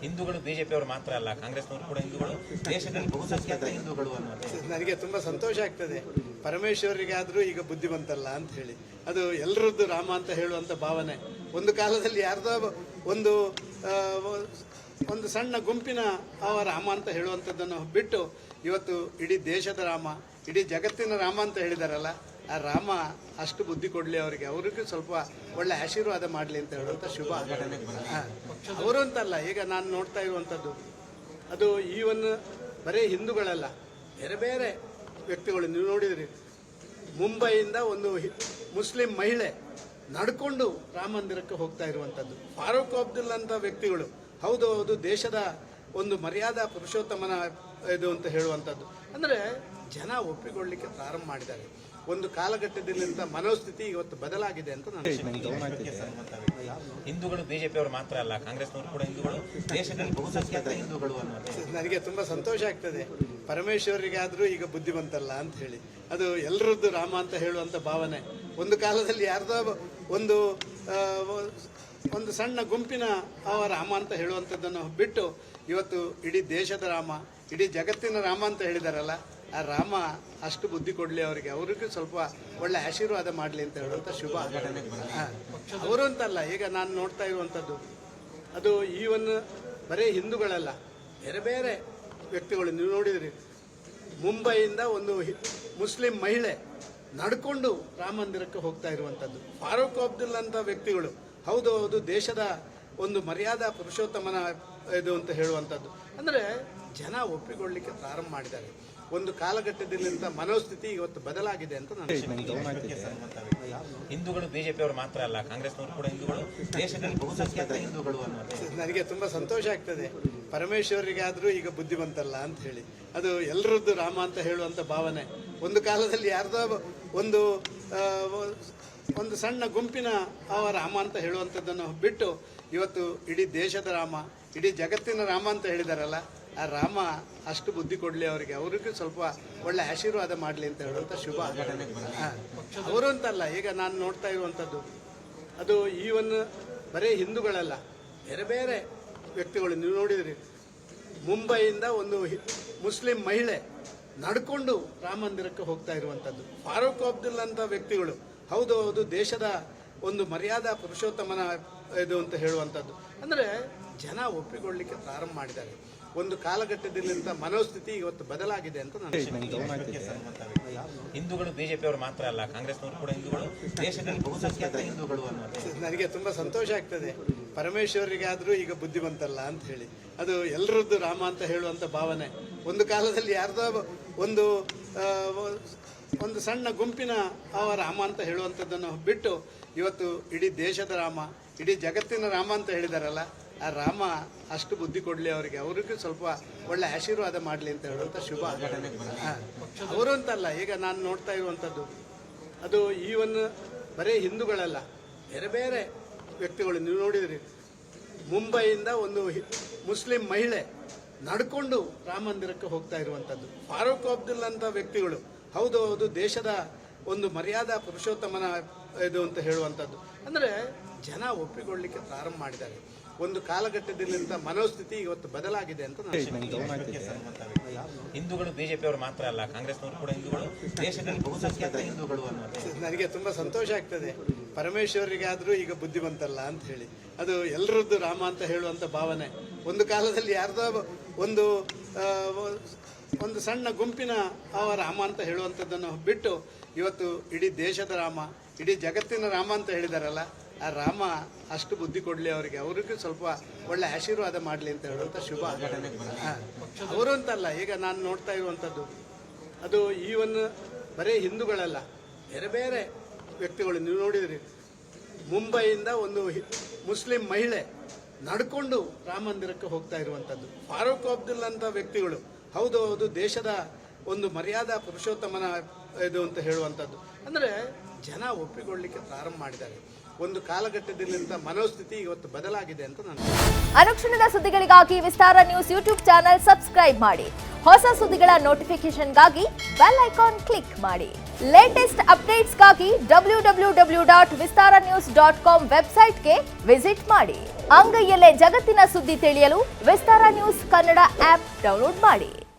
ಹಿಂದೂಗಳು ಬಿಜೆಪಿಯವರು ಮಾತ್ರ ಅಲ್ಲ, ಕಾಂಗ್ರೆಸ್ನವರು ಕೂಡ ಹಿಂದೂಗಳು, ದೇಶದಲ್ಲಿ ಬಹುಸಂಖ್ಯಾತ ಹಿಂದೂಗಳು ಅನ್ನೋದು ನನಗೆ ತುಂಬಾ ಸಂತೋಷ ಆಗ್ತದೆ. ಪರಮೇಶ್ವರಿಗಾದ್ರೂ ಈಗ ಬುದ್ಧಿ ಬಂತಲ್ಲ ಅಂತ ಹೇಳಿ, ಅದು ಎಲ್ಲರದ್ದು ರಾಮ ಅಂತ ಹೇಳುವಂತ ಭಾವನೆ. ಒಂದು ಕಾಲದಲ್ಲಿ ಯಾರ್ದೋ ಒಂದು ಸಣ್ಣ ಗುಂಪಿನ ರಾಮ ಅಂತ ಹೇಳುವಂಥದ್ದನ್ನು ಬಿಟ್ಟು ಇವತ್ತು ಇಡೀ ದೇಶದ ರಾಮ, ಇಡೀ ಜಗತ್ತಿನ ರಾಮ ಅಂತ ಹೇಳಿದಾರಲ್ಲ, ಆ ರಾಮ ಅಷ್ಟು ಬುದ್ಧಿ ಕೊಡಲಿ ಅವರಿಗೆ, ಅವ್ರಿಗೂ ಸ್ವಲ್ಪ ಒಳ್ಳೆ ಆಶೀರ್ವಾದ ಮಾಡಲಿ ಅಂತ ಹೇಳುವಂಥ ಶುಭ. ಅವರು ಅಂತಲ್ಲ, ಈಗ ನಾನು ನೋಡ್ತಾ ಇರುವಂಥದ್ದು ಅದು ಈವನ್ ಬರೀ ಹಿಂದೂಗಳಲ್ಲ, ಬೇರೆ ಬೇರೆ ವ್ಯಕ್ತಿಗಳು. ನೀವು ನೋಡಿದ್ರಿ, ಮುಂಬೈಯಿಂದ ಒಂದು ಮುಸ್ಲಿಂ ಮಹಿಳೆ ನಡ್ಕೊಂಡು ರಾಮ ಮಂದಿರಕ್ಕೆ ಹೋಗ್ತಾ ಇರುವಂಥದ್ದು. ಫಾರೂಕ್ ಅಬ್ದುಲ್ಲಾ ಅಂತ ವ್ಯಕ್ತಿಗಳು, ಹೌದು ಹೌದು ದೇಶದ ಒಂದು ಮರ್ಯಾದಾ ಪುರುಷೋತ್ತಮನ ಇದು ಅಂತ ಹೇಳುವಂಥದ್ದು. ಅಂದರೆ ಜನ ಒಪ್ಪಿಕೊಳ್ಳಲಿಕ್ಕೆ ಪ್ರಾರಂಭ ಮಾಡಿದ್ದಾರೆ. ಒಂದು ಕಾಲಘಟ್ಟದಲ್ಲಿಂದ ಮನೋಸ್ಥಿತಿ ಇವತ್ತು ಬದಲಾಗಿದೆ ಅಂತ ನಾನು ಹಿಂದೂಗಳು ಬಿಜೆಪಿಯವರು ಮಾತ್ರ ಅಲ್ಲ, ಕಾಂಗ್ರೆಸ್ನವರು ಕೂಡ ಹಿಂದೂಗಳು, ದೇಶದಲ್ಲಿ ಬಹುಸಂಖ್ಯಾತ ಹಿಂದೂಗಳು ಅನ್ನೋದು ನನಗೆ ತುಂಬಾ ಸಂತೋಷ ಆಗ್ತದೆ. ಪರಮೇಶ್ವರಿಗಾದ್ರೂ ಈಗ ಬುದ್ಧಿ ಬಂತಲ್ಲ ಅಂತ ಹೇಳಿ, ಅದು ಎಲ್ಲರದ್ದು ರಾಮ ಅಂತ ಹೇಳುವಂತ ಭಾವನೆ. ಒಂದು ಕಾಲದಲ್ಲಿ ಯಾರ್ದೋ ಒಂದು ಸಣ್ಣ ಗುಂಪಿನ ರಾಮ ಅಂತ ಹೇಳುವಂಥದ್ದನ್ನು ಬಿಟ್ಟು ಇವತ್ತು ಇಡೀ ದೇಶದ ರಾಮ, ಇಡೀ ಜಗತ್ತಿನ ರಾಮ ಅಂತ ಹೇಳಿದಾರಲ್ಲ, ಆ ರಾಮ ಅಷ್ಟು ಬುದ್ಧಿ ಕೊಡಲಿ ಅವರಿಗೆ, ಅವ್ರಿಗೂ ಸ್ವಲ್ಪ ಒಳ್ಳೆ ಆಶೀರ್ವಾದ ಮಾಡಲಿ ಅಂತ ಹೇಳುವಂಥ ಶುಭ. ಅವರು ಅಂತಲ್ಲ, ಈಗ ನಾನು ನೋಡ್ತಾ ಇರುವಂಥದ್ದು ಅದು ಈವನ್ ಬರೀ ಹಿಂದೂಗಳಲ್ಲ, ಬೇರೆ ಬೇರೆ ವ್ಯಕ್ತಿಗಳು. ನೀವು ನೋಡಿದ್ರಿ, ಮುಂಬೈಯಿಂದ ಒಂದು ಮುಸ್ಲಿಂ ಮಹಿಳೆ ನಡ್ಕೊಂಡು ರಾಮ ಮಂದಿರಕ್ಕೆ ಹೋಗ್ತಾ ಇರುವಂಥದ್ದು. ಫಾರೂಕ್ ಅಬ್ದುಲ್ಲಾ ಅಂತ ವ್ಯಕ್ತಿಗಳು, ಹೌದು ಹೌದು ದೇಶದ ಒಂದು ಮರ್ಯಾದಾ ಪುರುಷೋತ್ತಮನ ಇದು ಅಂತ ಹೇಳುವಂಥದ್ದು. ಅಂದರೆ ಜನ ಒಪ್ಪಿಕೊಳ್ಳಲಿಕ್ಕೆ ಪ್ರಾರಂಭ ಮಾಡಿದ್ದಾರೆ. ಒಂದು ಕಾಲಘಟ್ಟದಲ್ಲಿಂದ ಮನೋಸ್ಥಿತಿ ಇವತ್ತು ಬದಲಾಗಿದೆ ಅಂತ ನಾನು ಹಿಂದೂಗಳು ಬಿಜೆಪಿಯವರು ಮಾತ್ರ ಅಲ್ಲ, ಕಾಂಗ್ರೆಸ್ನವರು ಕೂಡ ಹಿಂದೂಗಳು, ದೇಶದಲ್ಲಿ ಬಹುಸಂಖ್ಯಾತ ಹಿಂದೂಗಳು ಅನ್ನೋದು ನನಗೆ ತುಂಬಾ ಸಂತೋಷ ಆಗ್ತದೆ. ಪರಮೇಶ್ವರಿಗಾದ್ರೂ ಈಗ ಬುದ್ಧಿ ಬಂತಲ್ಲ ಅಂತ ಹೇಳಿ, ಅದು ಎಲ್ಲರದ್ದು ರಾಮ ಅಂತ ಹೇಳುವಂತ ಭಾವನೆ. ಒಂದು ಕಾಲದಲ್ಲಿ ಯಾರ್ದೋ ಒಂದು ಸಣ್ಣ ಗುಂಪಿನ ರಾಮ ಅಂತ ಹೇಳುವಂಥದ್ದನ್ನು ಬಿಟ್ಟು ಇವತ್ತು ಇಡೀ ದೇಶದ ರಾಮ, ಇಡೀ ಜಗತ್ತಿನ ರಾಮ ಅಂತ ಹೇಳಿದಾರಲ್ಲ, ಆ ರಾಮ ಅಷ್ಟು ಬುದ್ಧಿ ಕೊಡಲಿ ಅವರಿಗೆ, ಅವ್ರಿಗೂ ಸ್ವಲ್ಪ ಒಳ್ಳೆ ಆಶೀರ್ವಾದ ಮಾಡಲಿ ಅಂತ ಹೇಳುವಂಥ ಶುಭ. ಅವರು ಅಂತಲ್ಲ, ಈಗ ನಾನು ನೋಡ್ತಾ ಇರುವಂಥದ್ದು ಅದು ಈವನ್ ಬರೀ ಹಿಂದೂಗಳಲ್ಲ, ಬೇರೆ ಬೇರೆ ವ್ಯಕ್ತಿಗಳು. ನೀವು ನೋಡಿದ್ರಿ, ಮುಂಬೈಯಿಂದ ಒಂದು ಮುಸ್ಲಿಂ ಮಹಿಳೆ ನಡ್ಕೊಂಡು ರಾಮ ಮಂದಿರಕ್ಕೆ ಹೋಗ್ತಾ ಇರುವಂಥದ್ದು. ಫಾರೂಕ್ ಅಬ್ದುಲ್ಲಾ ಅಂತ ವ್ಯಕ್ತಿಗಳು, ಹೌದು ಹೌದು ದೇಶದ ಒಂದು ಮರ್ಯಾದಾ ಪುರುಷೋತ್ತಮನ ಇದು ಅಂತ ಹೇಳುವಂಥದ್ದು. ಅಂದರೆ ಜನ ಒಪ್ಪಿಕೊಳ್ಳಲಿಕ್ಕೆ ಪ್ರಾರಂಭ ಮಾಡಿದ್ದಾರೆ. ಒಂದು ಕಾಲಘಟ್ಟದಲ್ಲಿಂದ ಮನೋಸ್ಥಿತಿ ಇವತ್ತು ಬದಲಾಗಿದೆ ಅಂತ ನಾನು ಹಿಂದೂಗಳು ಬಿಜೆಪಿಯವರು ಮಾತ್ರ ಅಲ್ಲ, ಕಾಂಗ್ರೆಸ್ನವರು ಕೂಡ ಹಿಂದೂಗಳು, ದೇಶದಲ್ಲಿ ಬಹುಸಂಖ್ಯಾತ ಹಿಂದೂಗಳು ಅನ್ನೋದು ನನಗೆ ತುಂಬಾ ಸಂತೋಷ ಆಗ್ತದೆ. ಪರಮೇಶ್ವರಿಗಾದ್ರೂ ಈಗ ಬುದ್ಧಿ ಬಂತಲ್ಲ ಅಂತ ಹೇಳಿ, ಅದು ಎಲ್ಲರದ್ದು ರಾಮ ಅಂತ ಹೇಳುವಂತ ಭಾವನೆ. ಒಂದು ಕಾಲದಲ್ಲಿ ಯಾರ್ದೋ ಒಂದು ಸಣ್ಣ ಗುಂಪಿನ ರಾಮ ಅಂತ ಹೇಳುವಂಥದ್ದನ್ನು ಬಿಟ್ಟು ಇವತ್ತು ಇಡೀ ದೇಶದ ರಾಮ, ಇಡೀ ಜಗತ್ತಿನ ರಾಮ ಅಂತ ಹೇಳಿದಾರಲ್ಲ, ಆ ರಾಮ ಅಷ್ಟು ಬುದ್ಧಿ ಕೊಡಲಿ ಅವರಿಗೆ, ಅವ್ರಿಗೂ ಸ್ವಲ್ಪ ಒಳ್ಳೆ ಆಶೀರ್ವಾದ ಮಾಡಲಿ ಅಂತ ಹೇಳುವಂಥ ಶುಭ. ಅವರು ಅಂತಲ್ಲ, ಈಗ ನಾನು ನೋಡ್ತಾ ಇರುವಂಥದ್ದು ಅದು ಈವನ್ ಬರೀ ಹಿಂದೂಗಳಲ್ಲ, ಬೇರೆ ಬೇರೆ ವ್ಯಕ್ತಿಗಳು. ನೀವು ನೋಡಿದ್ರಿ, ಮುಂಬೈಯಿಂದ ಒಂದು ಮುಸ್ಲಿಂ ಮಹಿಳೆ ನಡ್ಕೊಂಡು ರಾಮ ಮಂದಿರಕ್ಕೆ ಹೋಗ್ತಾ ಇರುವಂಥದ್ದು. ಫಾರೂಕ್ ಅಬ್ದುಲ್ಲಾ ಅಂತ ವ್ಯಕ್ತಿಗಳು, ಹೌದು ಹೌದು ದೇಶದ ಒಂದು ಮರ್ಯಾದಾ ಪುರುಷೋತ್ತಮನ ಇದು ಅಂತ ಹೇಳುವಂಥದ್ದು. ಅಂದರೆ ಜನ ಒಪ್ಪಿಕೊಳ್ಳಲಿಕ್ಕೆ ಪ್ರಾರಂಭ ಮಾಡಿದ್ದಾರೆ. ಒಂದು ಕಾಲಘಟ್ಟದಲ್ಲಿಂದ ಮನೋಸ್ಥಿತಿ ಇವತ್ತು ಬದಲಾಗಿದೆ ಅಂತ ನಾನು ಹಿಂದೂಗಳು ಬಿಜೆಪಿಯವರು ಮಾತ್ರ ಅಲ್ಲ, ಕಾಂಗ್ರೆಸ್ನವರು ಕೂಡ ಹಿಂದೂಗಳು, ದೇಶದಲ್ಲಿ ಬಹುಸಂಖ್ಯಾತ ಹಿಂದೂಗಳು ಅನ್ನೋದು ನನಗೆ ತುಂಬಾ ಸಂತೋಷ ಆಗ್ತದೆ. ಪರಮೇಶ್ವರಿಗಾದ್ರೂ ಈಗ ಬುದ್ಧಿ ಬಂತಲ್ಲ ಅಂತ ಹೇಳಿ, ಅದು ಎಲ್ಲರದ್ದು ರಾಮ ಅಂತ ಹೇಳುವಂತ ಭಾವನೆ. ಒಂದು ಕಾಲದಲ್ಲಿ ಯಾರ್ದೋ ಒಂದು ಸಣ್ಣ ಗುಂಪಿನ ರಾಮ ಅಂತ ಹೇಳುವಂಥದ್ದನ್ನು ಬಿಟ್ಟು ಇವತ್ತು ಇಡೀ ದೇಶದ ರಾಮ, ಇಡೀ ಜಗತ್ತಿನ ರಾಮ ಅಂತ ಹೇಳಿದಾರಲ್ಲ, ಆ ರಾಮ ಅಷ್ಟು ಬುದ್ಧಿ ಕೊಡಲಿ ಅವರಿಗೆ, ಅವ್ರಿಗೂ ಸ್ವಲ್ಪ ಒಳ್ಳೆ ಆಶೀರ್ವಾದ ಮಾಡಲಿ ಅಂತ ಹೇಳುವಂಥ ಶುಭ. ಅವರು ಅಂತಲ್ಲ, ಈಗ ನಾನು ನೋಡ್ತಾ ಇರುವಂಥದ್ದು ಅದು ಈವನ್ ಬರೀ ಹಿಂದೂಗಳಲ್ಲ, ಬೇರೆ ಬೇರೆ ವ್ಯಕ್ತಿಗಳು. ನೀವು ನೋಡಿದ್ರಿ, ಮುಂಬೈಯಿಂದ ಒಂದು ಮುಸ್ಲಿಂ ಮಹಿಳೆ ನಡ್ಕೊಂಡು ರಾಮ ಮಂದಿರಕ್ಕೆ ಹೋಗ್ತಾ ಇರುವಂಥದ್ದು. ಫಾರೂಕ್ ಅಬ್ದುಲ್ಲಾ ಅಂತ ವ್ಯಕ್ತಿಗಳು, ಹೌದು ಹೌದು ದೇಶದ ಒಂದು ಮರ್ಯಾದಾ ಪುರುಷೋತ್ತಮನ ಇದು ಅಂತ ಹೇಳುವಂಥದ್ದು. ಅಂದರೆ ಜನ ಒಪ್ಪಿಕೊಳ್ಳಲಿಕ್ಕೆ ಪ್ರಾರಂಭ ಮಾಡಿದ್ದಾರೆ. ಒಂದು ಕಾಲಘಟ್ಟದಲ್ಲಿಂದ ಮನೋಸ್ಥಿತಿ ಇವತ್ತು ಬದಲಾಗಿದೆ ಅಂತ ನಾನು ಅನುಕ್ಷಣದ ಸುದ್ದಿಗಳಿಗಾಗಿ ವಿಸ್ತಾರ ನ್ಯೂಸ್ ಯೂಟ್ಯೂಬ್ ಚಾನೆಲ್ ಸಬ್ಸ್ಕ್ರೈಬ್ ಮಾಡಿ. ಹೊಸ ಸುದ್ದಿಗಳ ನೋಟಿಫಿಕೇಶನ್ಗಾಗಿ ಬೆಲ್ ಐಕಾನ್ ಕ್ಲಿಕ್ ಮಾಡಿ. ಲೇಟೆಸ್ಟ್ ಅಪ್ಡೇಟ್ಸ್ಗಾಗಿ www.vistaranews.com ವೆಬ್ಸೈಟ್ಗೆ ವಿಸಿಟ್ ಮಾಡಿ. ಅಂಗೈಯಲ್ಲೇ ಜಗತ್ತಿನ ಸುದ್ದಿ ತಿಳಿಯಲು ವಿಸ್ತಾರ ನ್ಯೂಸ್ ಕನ್ನಡ ಆಪ್ ಡೌನ್ಲೋಡ್ ಮಾಡಿ.